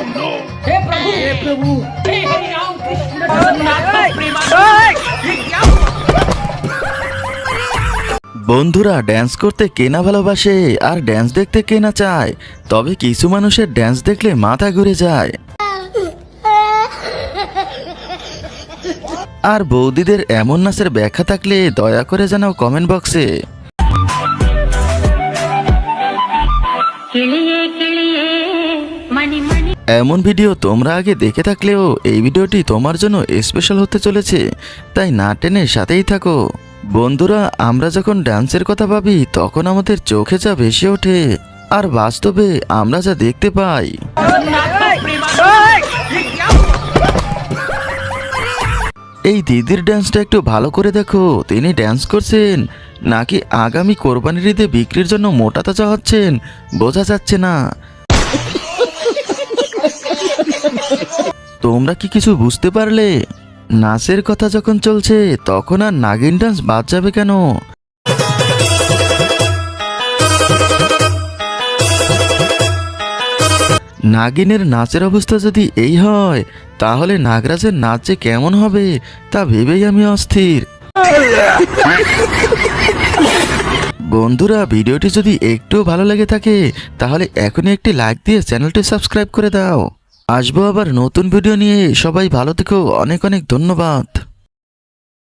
हे प्रभु हे हरि राम कृष्ण जगन्नाथ प्रेमानंद। বন্ধুরা, ড্যান্স করতে কে না ভালোবাসে আর ড্যান্স দেখতে কে না চায়, তবে কিছু মানুষের ড্যান্স দেখলে মাথা ঘুরে যায়। আর বৌদিদের এমন নাচের ব্যাখ্যা থাকলে দয়া করে জানাও কমেন্ট বক্সে। এমন ভিডিও তোমরা আগে দেখে থাকলেও এই ভিডিওটি তোমার জন্য স্পেশাল হতে চলেছে, তাই না টেনে সাথেই থাকো। বন্ধুরা, আমরা যখন ডান্সের কথা ভাবি তখন আমাদের চোখে যা ভেসে ওঠে আর বাস্তবে আমরা যা দেখতে পাই। এই দিদির ডান্সটা একটু ভালো করে দেখো, তিনি ডান্স করছেন নাকি আগামী কোরবানির ঈদে বিক্রির জন্য মোটা তাজা হচ্ছেন বোঝা যাচ্ছে না। তোমরা কি কিছু বুঝতে পারলে? নাচের কথা যখন চলছে তখন আর নাগিন ডান্স বাদ যাবে কেন? নাগিনের নাচের অবস্থা যদি এই হয় তাহলে নাগরাজের নাচ যে কেমন হবে তা ভেবেই আমি অস্থির। বন্ধুরা, ভিডিওটি যদি একটু ভালো লেগে থাকে তাহলে এখনই একটি লাইক দিয়ে চ্যানেলটি সাবস্ক্রাইব করে দাও। আসবো আবার নতুন ভিডিও নিয়ে, সবাই ভালো থেকো, অনেক অনেক ধন্যবাদ।